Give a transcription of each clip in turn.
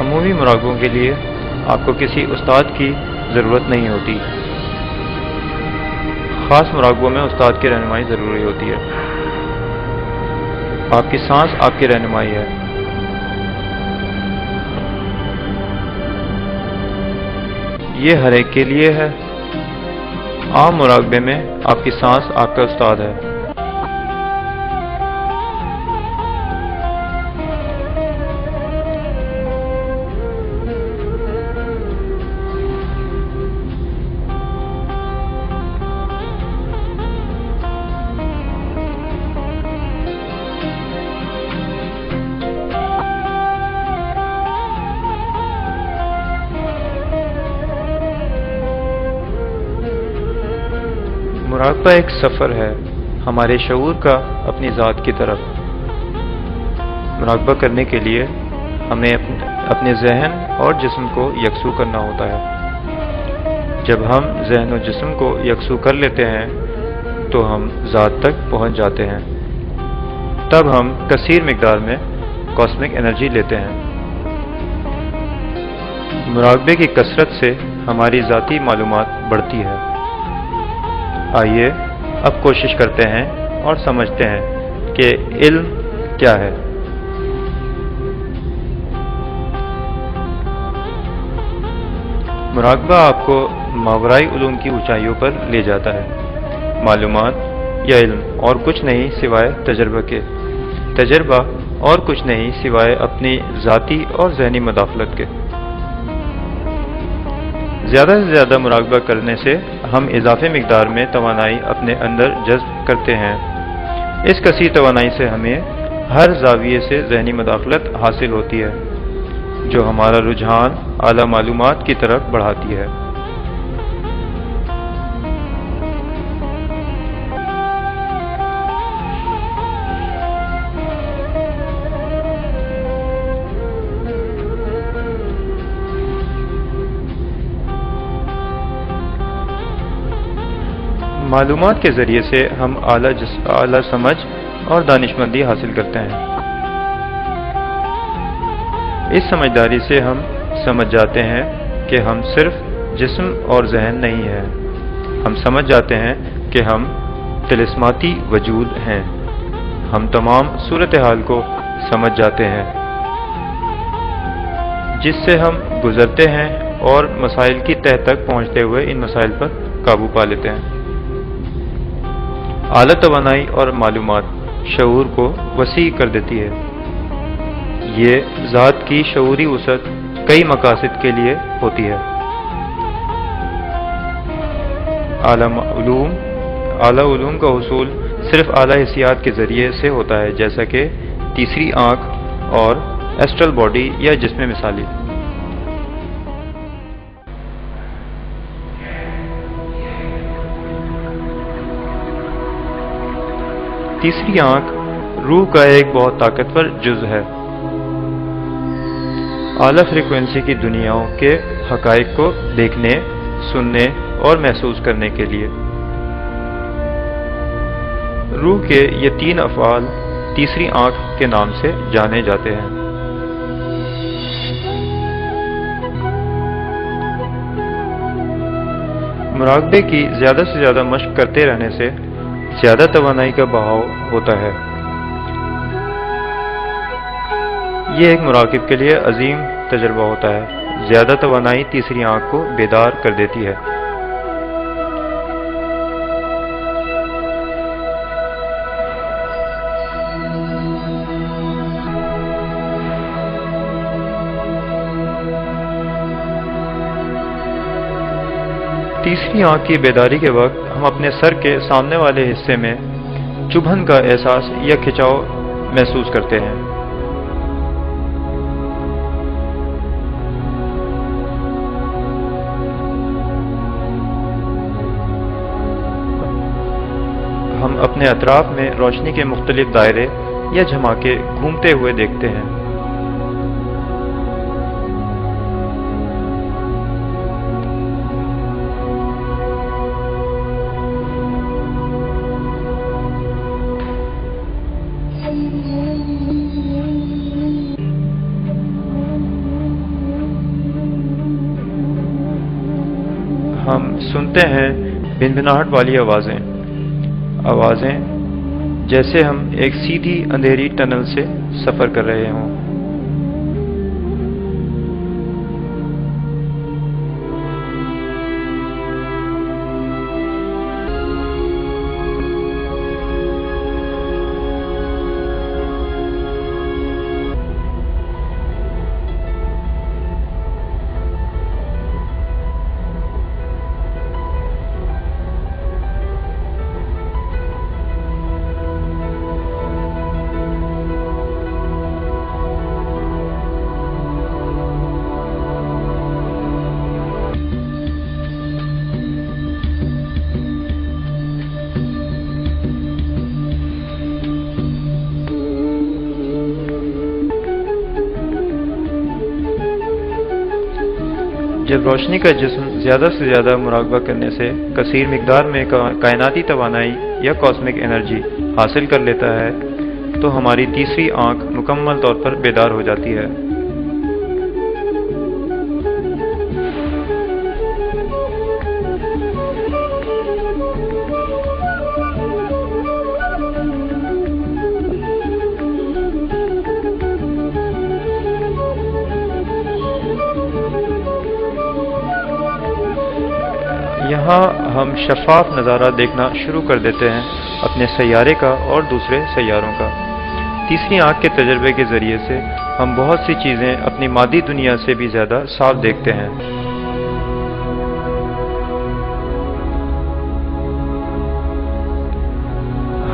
عمومی مراقبوں کے لیے آپ کو کسی استاد کی ضرورت نہیں ہوتی، خاص مراقبوں میں استاد کی رہنمائی ضروری ہوتی ہے۔ آپ کی سانس آپ کی رہنمائی ہے۔ یہ ہر ایک کے لیے ہے۔ عام مراقبے میں آپ کی سانس آپ کا استاد ہے۔ مراقبہ ایک سفر ہے ہمارے شعور کا اپنی ذات کی طرف۔ مراقبہ کرنے کے لیے ہمیں اپنے ذہن اور جسم کو یکسو کرنا ہوتا ہے۔ جب ہم ذہن و جسم کو یکسو کر لیتے ہیں تو ہم ذات تک پہنچ جاتے ہیں۔ تب ہم کثیر مقدار میں کاسمک انرجی لیتے ہیں۔ مراقبے کی کثرت سے ہماری ذاتی معلومات بڑھتی ہے۔ آئیے اب کوشش کرتے ہیں اور سمجھتے ہیں کہ علم کیا ہے۔ مراقبہ آپ کو ماورائی علوم کی اونچائیوں پر لے جاتا ہے۔ معلومات یا علم اور کچھ نہیں سوائے تجربہ کے۔ تجربہ اور کچھ نہیں سوائے اپنی ذاتی اور ذہنی مداخلت کے۔ زیادہ سے زیادہ مراقبہ کرنے سے ہم اضافی مقدار میں توانائی اپنے اندر جذب کرتے ہیں۔ اس کثیر توانائی سے ہمیں ہر زاویے سے ذہنی مداخلت حاصل ہوتی ہے جو ہمارا رجحان اعلیٰ معلومات کی طرف بڑھاتی ہے۔ معلومات کے ذریعے سے ہم اعلیٰ سمجھ اور دانشمندی حاصل کرتے ہیں۔ اس سمجھداری سے ہم سمجھ جاتے ہیں کہ ہم صرف جسم اور ذہن نہیں ہیں۔ ہم سمجھ جاتے ہیں کہ ہم طلسماتی وجود ہیں۔ ہم تمام صورتحال کو سمجھ جاتے ہیں جس سے ہم گزرتے ہیں اور مسائل کی تہہ تک پہنچتے ہوئے ان مسائل پر قابو پا لیتے ہیں۔ اعلیٰ توانائی اور معلومات شعور کو وسیع کر دیتی ہے۔ یہ ذات کی شعوری وسعت کئی مقاصد کے لیے ہوتی ہے۔ اعلیٰ علوم کا حصول صرف اعلیٰ حسیات کے ذریعے سے ہوتا ہے، جیسا کہ تیسری آنکھ اور ایسٹرل باڈی یا جسم مثالی۔ تیسری آنکھ روح کا ایک بہت طاقتور جز ہے، اعلیٰ فریکوینسی کی دنیاؤں کے حقائق کو دیکھنے، سننے اور محسوس کرنے کے لیے۔ روح کے یہ تین افعال تیسری آنکھ کے نام سے جانے جاتے ہیں۔ مراقبے کی زیادہ سے زیادہ مشق کرتے رہنے سے زیادہ توانائی کا بہاؤ ہوتا ہے۔ یہ ایک مراقب کے لیے عظیم تجربہ ہوتا ہے۔ زیادہ توانائی تیسری آنکھ کو بیدار کر دیتی ہے۔ تیسری آنکھ کی بیداری کے وقت ہم اپنے سر کے سامنے والے حصے میں چبھن کا احساس یا کھچاؤ محسوس کرتے ہیں۔ ہم اپنے اطراف میں روشنی کے مختلف دائرے یا جھماکے گھومتے ہوئے دیکھتے ہیں۔ ہم سنتے ہیں بھنبھناہٹ والی آوازیں جیسے ہم ایک سیدھی اندھیری ٹنل سے سفر کر رہے ہوں۔ جب روشنی کا جسم زیادہ سے زیادہ مراقبہ کرنے سے کثیر مقدار میں کائناتی توانائی یا کاسمک انرجی حاصل کر لیتا ہے تو ہماری تیسری آنکھ مکمل طور پر بیدار ہو جاتی ہے۔ یہاں ہم شفاف نظارہ دیکھنا شروع کر دیتے ہیں اپنے سیارے کا اور دوسرے سیاروں کا۔ تیسری آنکھ کے تجربے کے ذریعے سے ہم بہت سی چیزیں اپنی مادی دنیا سے بھی زیادہ صاف دیکھتے ہیں۔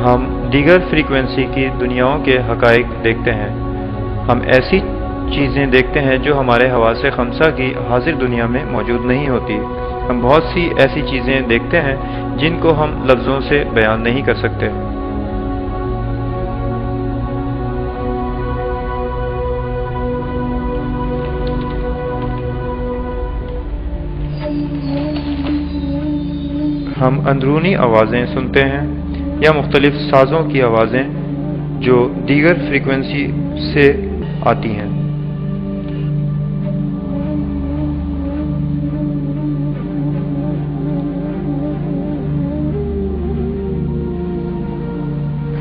ہم دیگر فریکوینسی کی دنیاؤں کے حقائق دیکھتے ہیں۔ ہم ایسی چیزیں دیکھتے ہیں جو ہمارے حواس خمسہ کی حاضر دنیا میں موجود نہیں ہوتی۔ ہم بہت سی ایسی چیزیں دیکھتے ہیں جن کو ہم لفظوں سے بیان نہیں کر سکتے۔ ہم اندرونی آوازیں سنتے ہیں یا مختلف سازوں کی آوازیں جو دیگر فریکوینسی سے آتی ہیں۔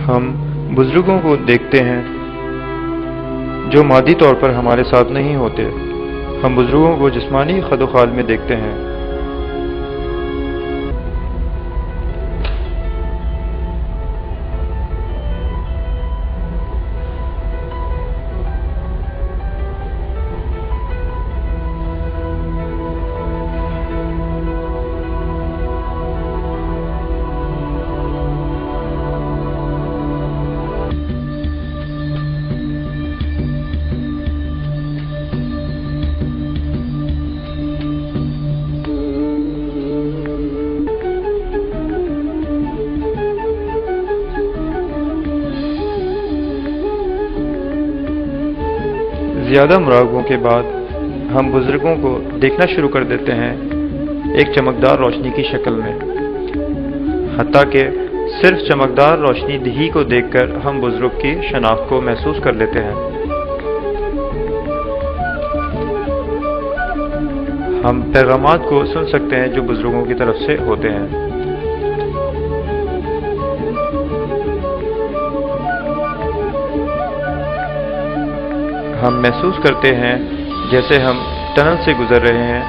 ہم بزرگوں کو دیکھتے ہیں جو مادی طور پر ہمارے ساتھ نہیں ہوتے۔ ہم بزرگوں کو جسمانی خد و خال میں دیکھتے ہیں۔ زیادہ مراقبوں کے بعد ہم بزرگوں کو دیکھنا شروع کر دیتے ہیں ایک چمکدار روشنی کی شکل میں، حتیٰ کہ صرف چمکدار روشنی ہی کو دیکھ کر ہم بزرگ کی شناخت کو محسوس کر لیتے ہیں۔ ہم پیغامات کو سن سکتے ہیں جو بزرگوں کی طرف سے ہوتے ہیں۔ ہم محسوس کرتے ہیں جیسے ہم ٹنل سے گزر رہے ہیں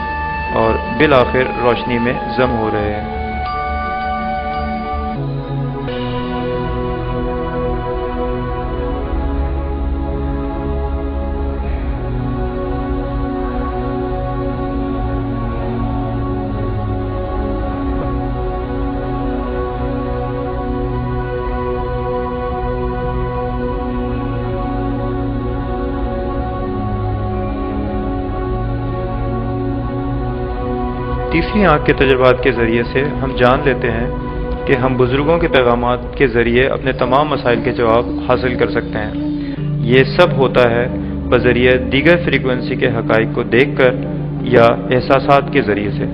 اور بالآخر روشنی میں ضم ہو رہے ہیں۔ تیسری آنکھ کے تجربات کے ذریعے سے ہم جان لیتے ہیں کہ ہم بزرگوں کے پیغامات کے ذریعے اپنے تمام مسائل کے جواب حاصل کر سکتے ہیں۔ یہ سب ہوتا ہے بذریعہ دیگر فریکوینسی کے حقائق کو دیکھ کر یا احساسات کے ذریعے سے۔